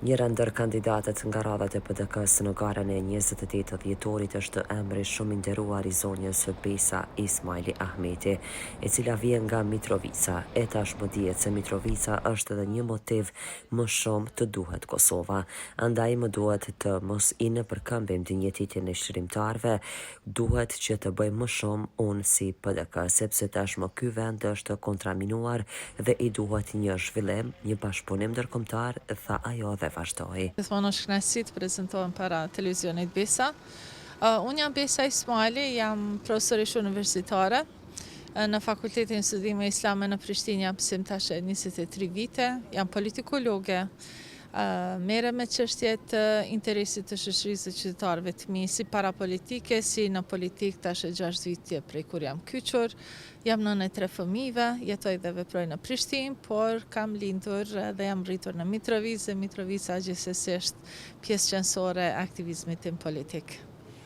Njëra ndër kandidatët nga radhat e PDK-s në garën e 28 dhjetorit është emri shumë i nderuar i zonjës Besa Ismaili Ahmeti, e cila vjen nga Mitrovica. E tashmë dihet se Mitrovica është edhe një motiv më shumë të duhet Kosova. Andaj më duhet të mos i nëpërkëmbim dinjitetin e shërimtarëve, duhet që të bëjmë më shumë unë si PDK, sepse tashmë ky vend është kontraminuar dhe i duhet një zhvillim, një bashkëpunim ndërkombëtar, tha ajo dhe vazhdoi. Gjithmonë është kënaqësi të prezentohem para televizionit Besa. Unë jam Besa Ismaili, jam profesorisht universitare në Fakultetin Studime Islame në Prishtinë, jam mësimtash 23 vite, jam politikologe. Merrem me çështjet të interesit të shoqërisë së qytetarëve të mi, si parapolitike, si në politik tash 6 vite prej kur jam kyçur. Jam nënë e 3 fëmijëve, jetoj dhe veproj në Prishtinë, por kam lindur dhe jam rritur në Mitrovicë, dhe Mitrovica gjithsesi është pjesë qendrore e aktivizmit tim politik.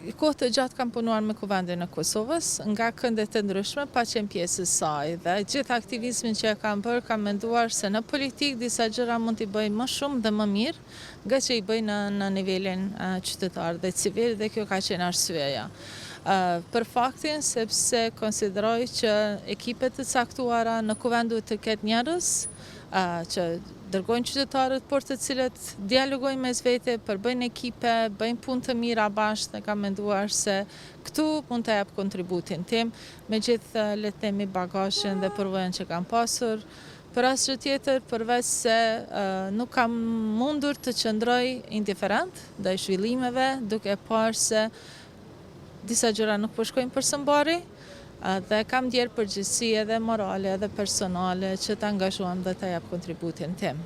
Kohë të gjatë kam punuar me Kuvendin e Kosovës, nga këndet të ndryshme, pa qenë pjesë e saj, dhe gjithë aktivizmin që e kam bërë, kam menduar se në politik disa gjëra mund t'i bëj më shumë dhe më mirë, nga që i bëj në nivelin qytetar dhe civil, dhe kjo ka qenë arsyeja. Për faktin, sepse konsideroj që ekipet të caktuara në kuvend duhet të ketë njerëz që dërgojnë qytetarët, por të cilët dialogojnë mes vete, përbëjnë ekipe, bëjnë punë të mira bashkë, dhe kam menduar se këtu mund të jap kontributin tim, me gjithë le të themi bagazhin dhe përvojën që kam pasur. Për asgjë tjetër, përveç se nuk kam mundur të qëndroj indiferent ndaj zhvillimeve, duke parë se disa gjëra nuk po shkojnë përsëmbari, dhe kam ndjerë përgjegjësi edhe morale edhe personale që të angazhohem dhe të jap kontributin tim.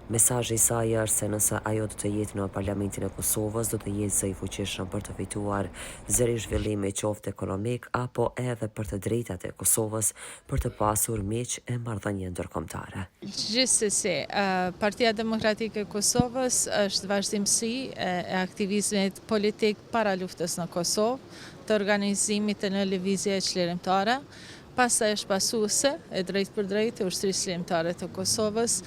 Mesazhi i saj është se nëse ajo do të jetë në Parlamentin e Kosovës, do të jetë së i fuqishëm për të fituar zëri zhvillimi qoftë ekonomik apo edhe për të drejtat e Kosovës për të pasur miq e marrëdhënie ndërkombëtare. Gjithsesi, Partia Demokratike e Kosovës është vazhdimsi e aktivizmit politik para luftës në Kosovë, të organizimit të në lëvizje çlirimtare, pastaj është pasuese e drejtë për drejtë e ushtrisë çlirimtare të Kosovës,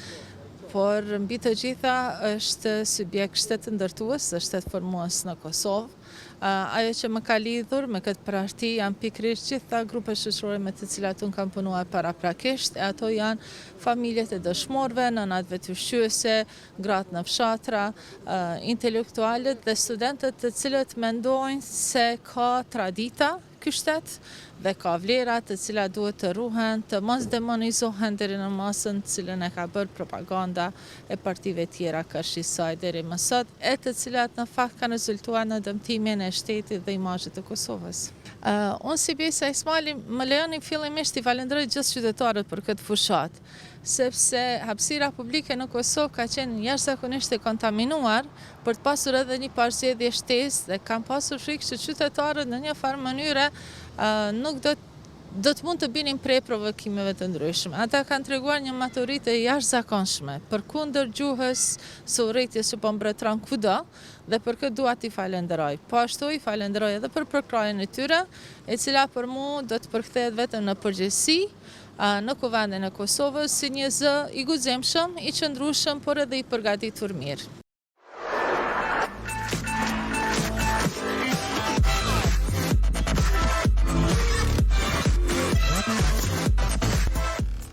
por mbi të gjitha është subjekt shtet ndërtues dhe shtet formues në Kosovë. Ajo që më ka lidhur me këtë parti janë pikërisht gjitha grupet shoqërore me të cilat unë kam punuar paraprakisht, e ato janë familjet e dëshmorëve, nënat vetëushqyese, gratë në fshatra, intelektualët dhe studentët të cilët mendojnë se ka tradita ky shtet dhe ka vlera të cilat duhet të ruhen, të mos demonizohen deri në masën të cilën e ka bërë propaganda e partive tjera kërshi saj deri më sot, e të cilat në fakt kanë rezultuar në dëmtimin e shtetit dhe imazhit të Kosovës. Unë si Besa Ismaili më lejoni fillimisht i falenderoj gjithë qytetarët për këtë fushat, sepse hapësira publike në Kosovë ka qenë jashtëzakonisht e kontaminuar për të pasur edhe një parzgjedhje shtesë, dhe kam pasur frikë që qytetarët në një farë mënyre nuk do të mund të binin prej provokimeve të ndryshme. Ata kanë treguar një maturitë e jashtëzakonshme përkundër gjuhës së urrëties që po mbretëron kudo, dhe për këtë dua t'i falenderoj. Po ashtu i falenderoj edhe për përkrahjen e tyre, e cila për mua do të përkthehet vetëm në përgjegjësi në Kuvendin e Kosovës si një zë i guximshëm, i qëndrueshëm, por edhe i përgatitur mirë.